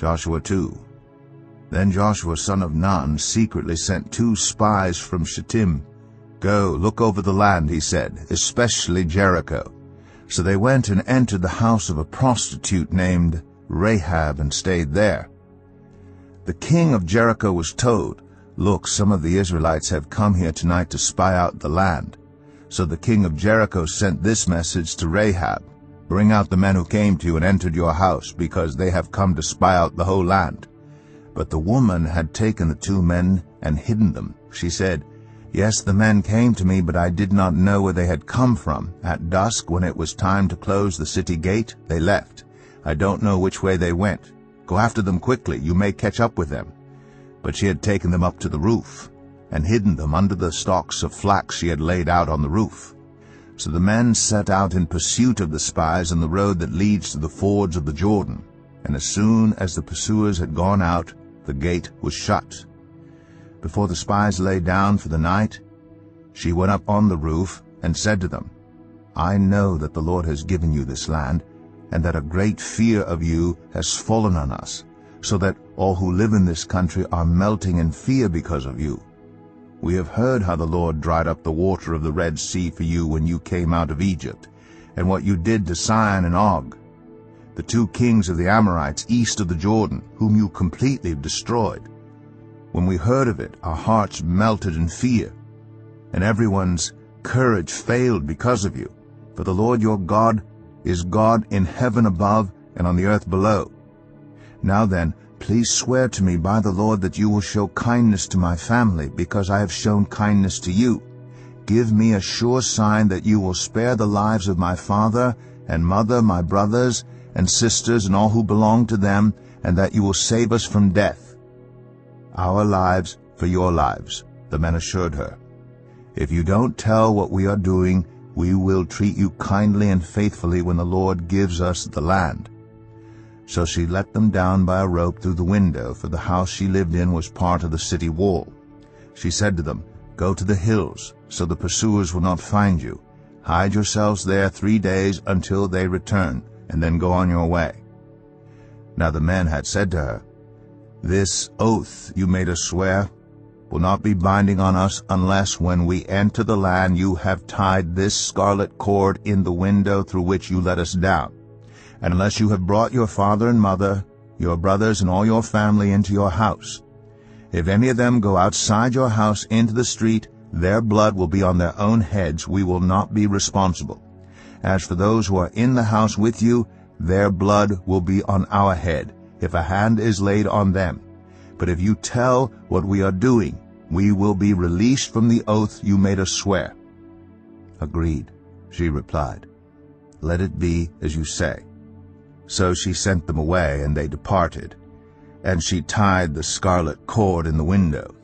Joshua 2. Then Joshua son of Nun secretly sent 2 spies from Shittim. "Go, look over the land," he said, "especially Jericho." So they went and entered the house of a prostitute named Rahab and stayed there. The king of Jericho was told, "Look, some of the Israelites have come here tonight to spy out the land." So the king of Jericho sent this message to Rahab, "Bring out the men who came to you and entered your house, because they have come to spy out the whole land." But the woman had taken the 2 men and hidden them. She said, "Yes, the men came to me, but I did not know where they had come from. At dusk, when it was time to close the city gate, they left. I don't know which way they went. Go after them quickly, you may catch up with them." But she had taken them up to the roof and hidden them under the stalks of flax she had laid out on the roof. So the men set out in pursuit of the spies on the road that leads to the fords of the Jordan. And as soon as the pursuers had gone out, the gate was shut. Before the spies lay down for the night, she went up on the roof and said to them, "I know that the Lord has given you this land, and that a great fear of you has fallen on us, so that all who live in this country are melting in fear because of you. We have heard how the Lord dried up the water of the Red Sea for you when you came out of Egypt, and what you did to Sihon and Og, the 2 kings of the Amorites east of the Jordan, whom you completely destroyed. When we heard of it, our hearts melted in fear, and everyone's courage failed because of you. For the Lord your God is God in heaven above and on the earth below. Now then, please swear to me by the Lord that you will show kindness to my family, because I have shown kindness to you. Give me a sure sign that you will spare the lives of my father and mother, my brothers and sisters, and all who belong to them, and that you will save us from death." "Our lives for your lives," the men assured her. "If you don't tell what we are doing, we will treat you kindly and faithfully when the Lord gives us the land." So she let them down by a rope through the window, for the house she lived in was part of the city wall. She said to them, "Go to the hills, so the pursuers will not find you. Hide yourselves there 3 days until they return, and then go on your way." Now the men had said to her, "This oath you made us swear will not be binding on us unless when we enter the land you have tied this scarlet cord in the window through which you let us down, and unless you have brought your father and mother, your brothers and all your family into your house. If any of them go outside your house into the street, their blood will be on their own heads. We will not be responsible. As for those who are in the house with you, their blood will be on our head, if a hand is laid on them. But if you tell what we are doing, we will be released from the oath you made us swear." "Agreed," she replied. "Let it be as you say." So she sent them away, and they departed, and she tied the scarlet cord in the window.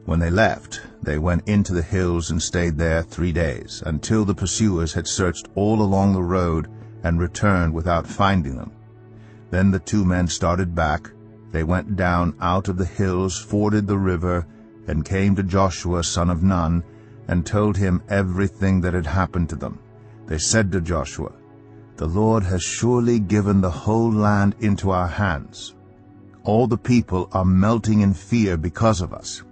When they left, they went into the hills and stayed there 3 days, until the pursuers had searched all along the road and returned without finding them. Then the 2 men started back. They went down out of the hills, forded the river, and came to Joshua son of Nun, and told him everything that had happened to them. They said to Joshua, "The Lord has surely given the whole land into our hands. All the people are melting in fear because of us.